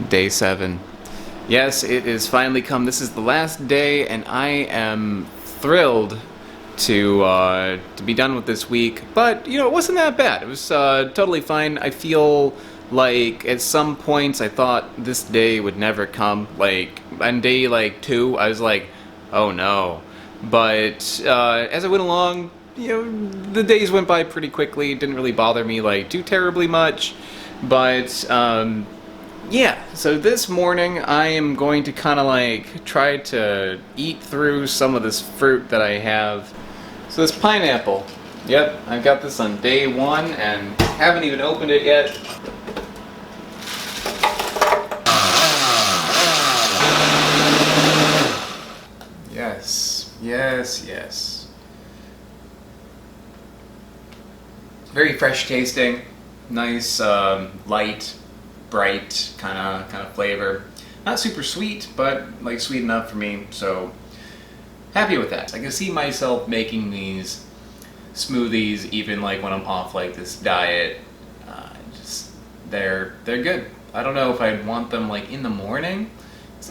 Day 7. Yes, it is finally come. This is the last day, and I am thrilled to be done with this week. But, it wasn't that bad. It was totally fine. I feel like at some points I thought this day would never come. Like, on day, 2, I was like, oh no. But as I went along, the days went by pretty quickly. It didn't really bother me, too terribly much. But, yeah, so this morning I am going to kind of try to eat through some of this fruit that I have. So this pineapple, yep, I got this on day 1 and haven't even opened it yet. Yes. Very fresh tasting, nice, light, bright kind of flavor. Not super sweet, but sweet enough for me. So happy with that. I can see myself making these smoothies even when I'm off this diet. They're good. I don't know if I'd want them in the morning.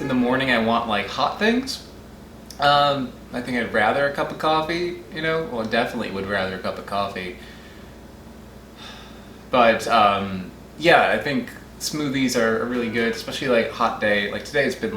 In the morning I want hot things. I think I'd rather a cup of coffee. Well, I definitely would rather a cup of coffee. But yeah, I think smoothies are really good, especially hot day. Today it's been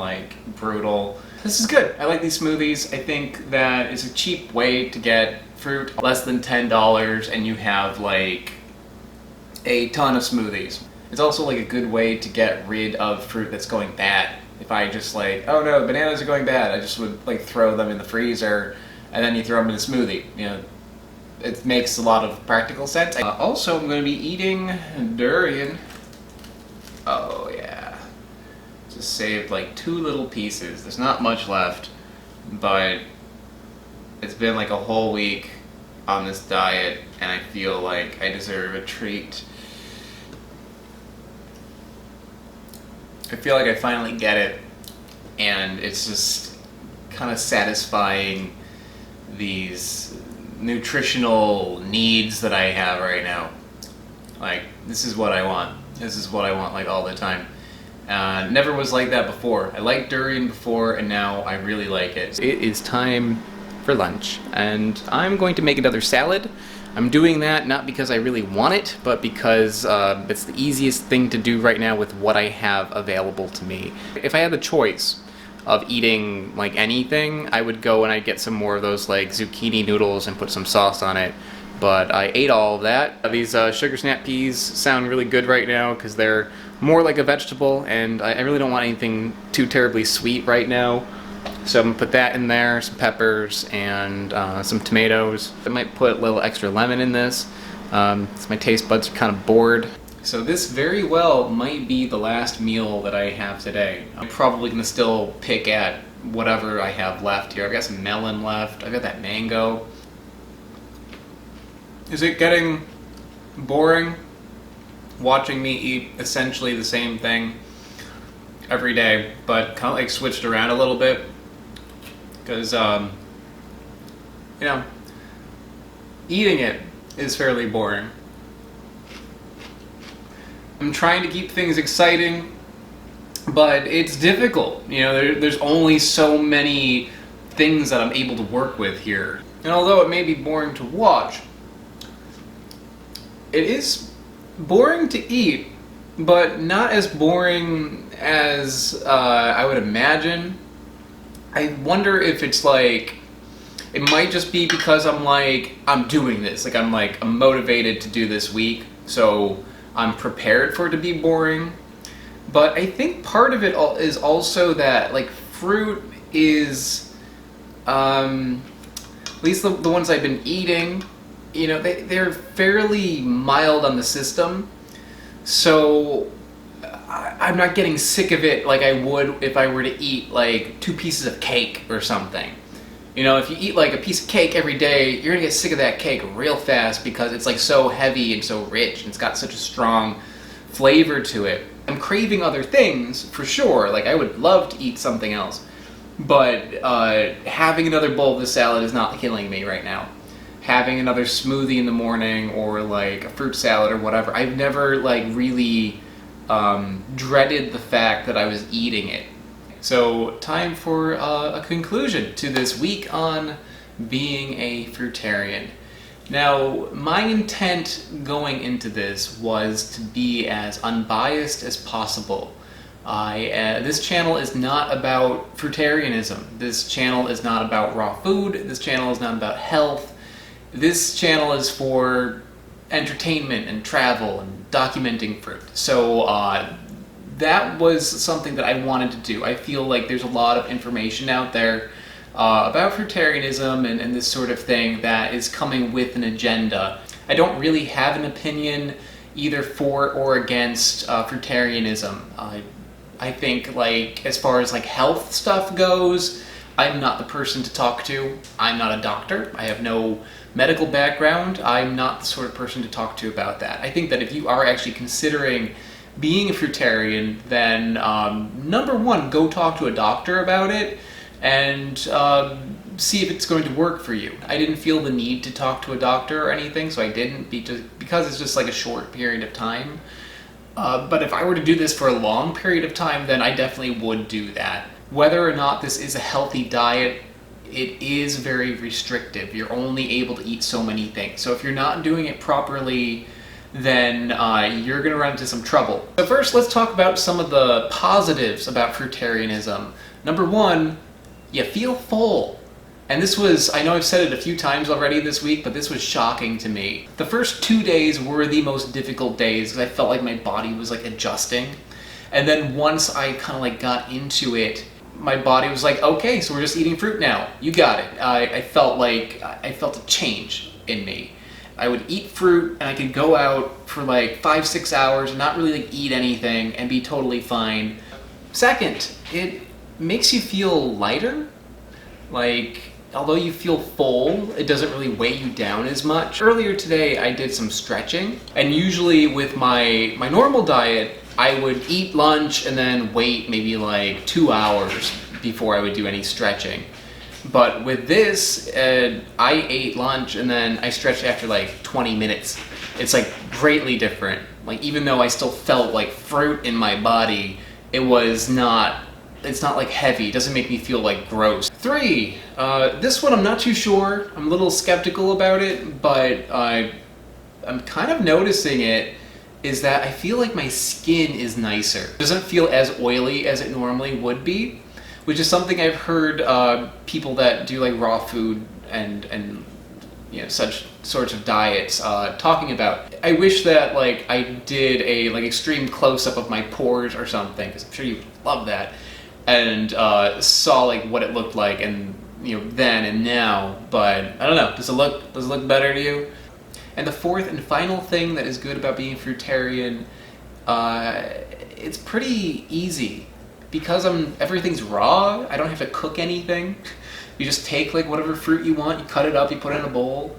brutal. This is good. I like these smoothies. I think that it's a cheap way to get fruit, less than $10, and you have a ton of smoothies. It's also a good way to get rid of fruit that's going bad. If I just oh no, bananas are going bad, I just would throw them in the freezer, and then you throw them in a smoothie. It makes a lot of practical sense. Also, I'm going to be eating durian. Oh yeah, just saved 2 little pieces. There's not much left, but it's been a whole week on this diet, and I feel I deserve a treat. I feel I finally get it, and it's just kind of satisfying these nutritional needs that I have right now. This is what I want. This is what I want all the time. Never was like that before. I liked durian before, and now I really like it. It is time for lunch, and I'm going to make another salad. I'm doing that not because I really want it, but because it's the easiest thing to do right now with what I have available to me. If I had the choice of eating anything, I would go and I'd get some more of those zucchini noodles and put some sauce on it. But I ate all of that. These sugar snap peas sound really good right now because they're more like a vegetable, and I really don't want anything too terribly sweet right now. So I'm going to put that in there, some peppers, and some tomatoes. I might put a little extra lemon in this, since my taste buds are kind of bored. So this very well might be the last meal that I have today. I'm probably going to still pick at whatever I have left here. I've got some melon left, I've got that mango. Is it getting boring watching me eat essentially the same thing every day, but kind of switched around a little bit? Because, eating it is fairly boring. I'm trying to keep things exciting, but it's difficult. There's only so many things that I'm able to work with here. And although it may be boring to watch, it is boring to eat, but not as boring as I would imagine. I wonder if it's it might just be because I'm doing this. I'm motivated to do this week, so I'm prepared for it to be boring. But I think part of it is also that fruit is, at least the ones I've been eating, they're fairly mild on the system. So I'm not getting sick of it like I would if I were to eat 2 pieces of cake or something. If you eat a piece of cake every day, you're gonna get sick of that cake real fast because it's so heavy and so rich, and it's got such a strong flavor to it. I'm craving other things for sure. I would love to eat something else, but having another bowl of this salad is not killing me right now. Having another smoothie in the morning, or a fruit salad or whatever, I've never really dreaded the fact that I was eating it. So time for a conclusion to this week on being a fruitarian. Now, my intent going into this was to be as unbiased as possible. This channel is not about fruitarianism. This channel is not about raw food. This channel is not about health. This channel is for entertainment and travel and documenting fruit. So that was something that I wanted to do. I feel like there's a lot of information out there about fruitarianism and this sort of thing that is coming with an agenda. I don't really have an opinion either for or against fruitarianism. I think, like, as far as like health stuff goes, I'm not the person to talk to. I'm not a doctor. I have no medical background. I'm not the sort of person to talk to about that. I think that if you are actually considering being a fruitarian, then number one, go talk to a doctor about it and see if it's going to work for you. I didn't feel the need to talk to a doctor or anything, so I didn't, because it's just like a short period of time. But if I were to do this for a long period of time, then I definitely would do that. Whether or not this is a healthy diet, it is very restrictive. You're only able to eat so many things. So if you're not doing it properly, then you're going to run into some trouble. So first, let's talk about some of the positives about fruitarianism. Number one, you feel full. And this was, I know I've said it a few times already this week, but this was shocking to me. The first 2 days were the most difficult days because I felt like my body was like adjusting. And then once I kind of like got into it, my body was like, okay, so we're just eating fruit now. You got it. I felt a change in me. I would eat fruit and I could go out for like 5-6 hours and not really like eat anything and be totally fine. Second, it makes you feel lighter. Like, although you feel full, it doesn't really weigh you down as much. Earlier today, I did some stretching, and usually with my normal diet, I would eat lunch and then wait maybe like 2 hours before I would do any stretching. But with this, I ate lunch and then I stretched after like 20 minutes. It's like greatly different. Like, even though I still felt like fruit in my body, it's not like heavy. It doesn't make me feel like gross. 3, this one I'm not too sure. I'm a little skeptical about it, but I'm kind of noticing it, is that I feel like my skin is nicer. It doesn't feel as oily as it normally would be, which is something I've heard people that do like raw food and you know, such sorts of diets talking about. I wish that like I did a like extreme close-up of my pores or something, because I'm sure you love that, and saw like what it looked like, and you know, then and now. But I don't know, does it look better to you? And the fourth and final thing that is good about being fruitarian, it's pretty easy. Because everything's raw, I don't have to cook anything. You just take like whatever fruit you want, you cut it up, you put it in a bowl.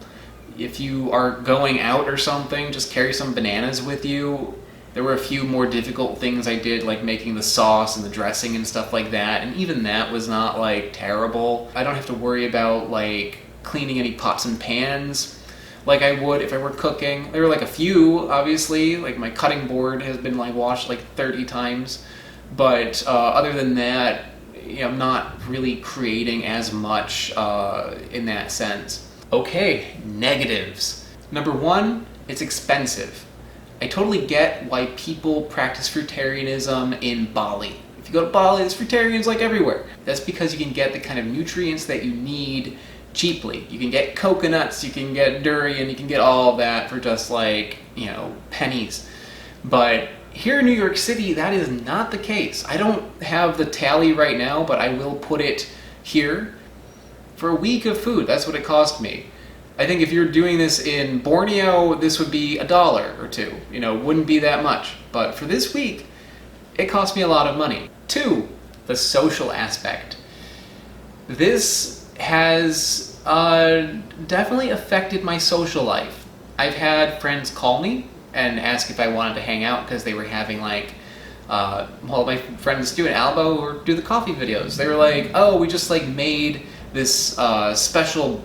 If you are going out or something, just carry some bananas with you. There were a few more difficult things I did, like making the sauce and the dressing and stuff like that, and even that was not like terrible. I don't have to worry about like cleaning any pots and pans like I would if I were cooking. There were like a few, obviously, like my cutting board has been like washed like 30 times. But other than that, you know, I'm not really creating as much in that sense. Okay, negatives. Number one, it's expensive. I totally get why people practice fruitarianism in Bali. If you go to Bali, there's fruitarians like everywhere. That's because you can get the kind of nutrients that you need cheaply. You can get coconuts, you can get durian, you can get all of that for just like, you know, pennies. But here in New York City, that is not the case. I don't have the tally right now, but I will put it here. For a week of food, that's what it cost me. I think if you're doing this in Borneo, this would be $1 or $2. You know, wouldn't be that much. But for this week, it cost me a lot of money. 2, the social aspect. This has definitely affected my social life. I've had friends call me and ask if I wanted to hang out because they were having like, well, my friends do an Albo or do the coffee videos. They were like, oh, we just like made this special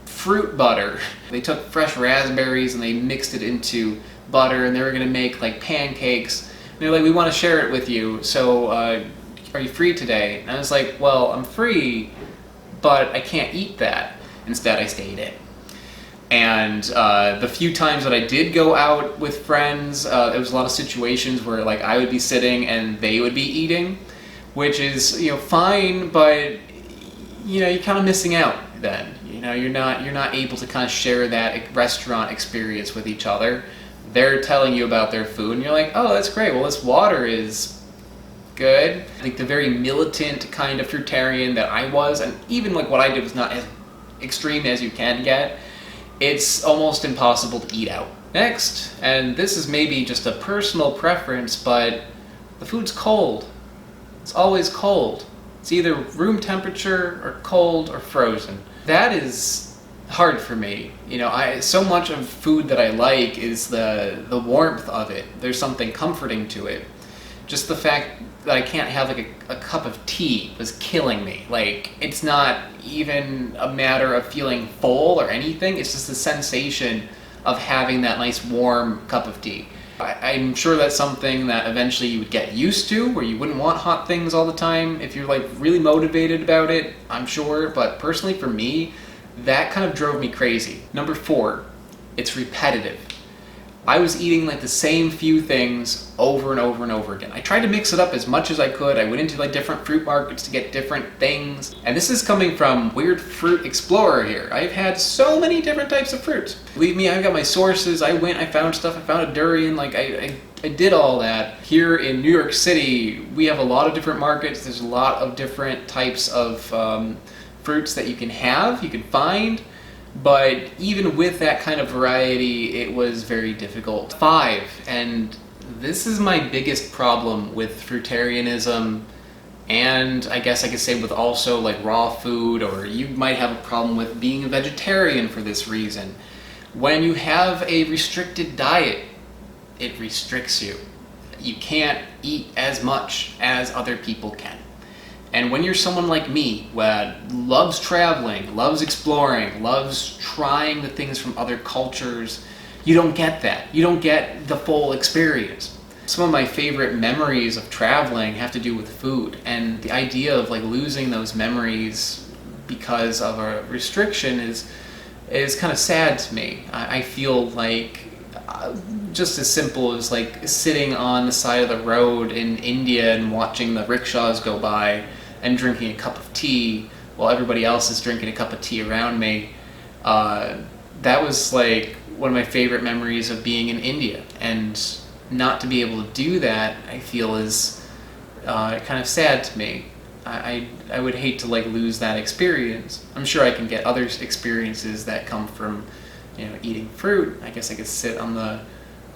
fruit butter. They took fresh raspberries and they mixed it into butter, and they were gonna make like pancakes they're like, we want to share it with you, so are you free today? And I was like, well, I'm free, but I can't eat that. Instead, I stayed in. And the few times that I did go out with friends, there was a lot of situations where like I would be sitting and they would be eating, which is, you know, fine, but you know, you're kind of missing out then. You know, you're not able to kind of share that restaurant experience with each other. They're telling you about their food and you're like, oh, that's great. Well, this water is good. I think the very militant kind of fruitarian that I was, and even like what I did was not as extreme as you can get, it's almost impossible to eat out. Next, and this is maybe just a personal preference, but the food's cold. It's always cold. It's either room temperature or cold or frozen. That is hard for me. You know, so much of food that I like is the warmth of it. There's something comforting to it. Just the fact that I can't have like a cup of tea was killing me. Like, it's not even a matter of feeling full or anything. It's just the sensation of having that nice warm cup of tea. I'm sure that's something that eventually you would get used to, where you wouldn't want hot things all the time if you're like really motivated about it, I'm sure. But personally for me, that kind of drove me crazy. Number 4, it's repetitive. I was eating like the same few things over and over and over again. I tried to mix it up as much as I could. I went into like different fruit markets to get different things. And this is coming from Weird Fruit Explorer here. I've had so many different types of fruits. Believe me, I've got my sources. I found stuff. I found a durian. Like I did all that. Here in New York City, we have a lot of different markets. There's a lot of different types of fruits that you can find. But even with that kind of variety, it was very difficult. 5, and this is my biggest problem with Fruitarianism, and I guess I could say with also like raw food, or you might have a problem with being a vegetarian for this reason. When you have a restricted diet, it restricts you. You can't eat as much as other people can. And when you're someone like me, that loves traveling, loves exploring, loves trying the things from other cultures, you don't get that. You don't get the full experience. Some of my favorite memories of traveling have to do with food, and the idea of like losing those memories because of a restriction is kind of sad to me. I feel like just as simple as like sitting on the side of the road in India and watching the rickshaws go by and drinking a cup of tea while everybody else is drinking a cup of tea around me. That was like one of my favorite memories of being in India, and not to be able to do that, I feel is kind of sad to me. I would hate to like lose that experience. I'm sure I can get other experiences that come from, you know, eating fruit. I guess I could sit on the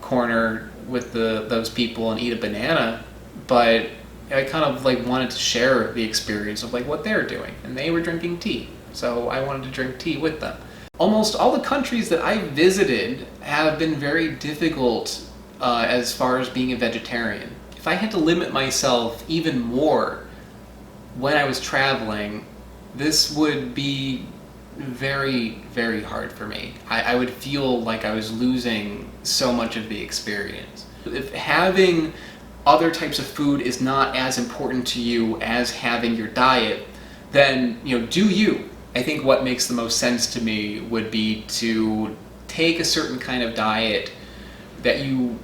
corner with those people and eat a banana, but I kind of like wanted to share the experience of like what they're doing, and they were drinking tea, so I wanted to drink tea with them. Almost all the countries that I visited have been very difficult as far as being a vegetarian. If I had to limit myself even more when I was traveling, this would be very, very hard for me. I would feel like I was losing so much of the experience. If having other types of food is not as important to you as having your diet, then, you know, do you. I think what makes the most sense to me would be to take a certain kind of diet that you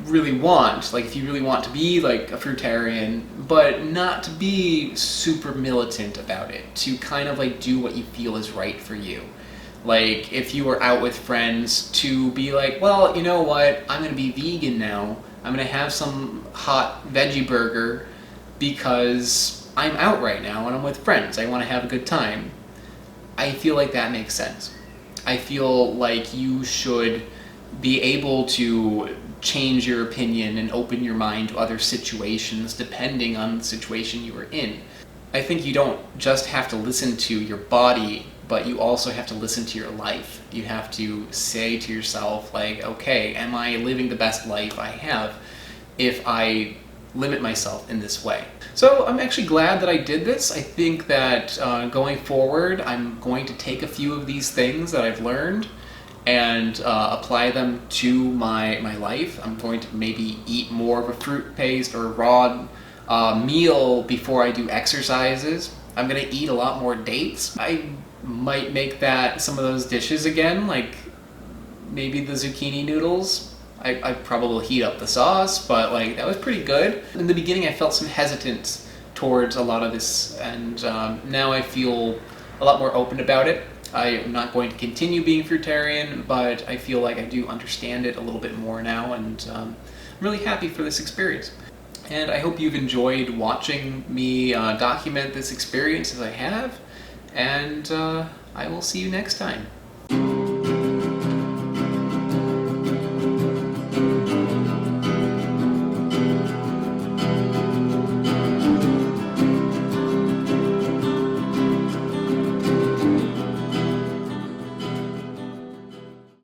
really want, like if you really want to be like a fruitarian, but not to be super militant about it, to kind of like do what you feel is right for you. Like if you were out with friends, to be like, well, you know what, I'm gonna be vegan now. I'm gonna have some hot veggie burger because I'm out right now and I'm with friends. I want to have a good time. I feel like that makes sense. I feel like you should be able to change your opinion and open your mind to other situations depending on the situation you are in. I think you don't just have to listen to your body, but you also have to listen to your life. You have to say to yourself, like, okay, am I living the best life I have if I limit myself in this way? So I'm actually glad that I did this. I think that going forward, I'm going to take a few of these things that I've learned and apply them to my life. I'm going to maybe eat more of a fruit paste or raw meal before I do exercises. I'm gonna eat a lot more dates. I might make that some of those dishes again, like maybe the zucchini noodles. I probably will heat up the sauce, but like that was pretty good. In the beginning I felt some hesitance towards a lot of this, and now I feel a lot more open about it. I'm not going to continue being fruitarian, but I feel like I do understand it a little bit more now, and I'm really happy for this experience. And I hope you've enjoyed watching me document this experience as I have, and I will see you next time.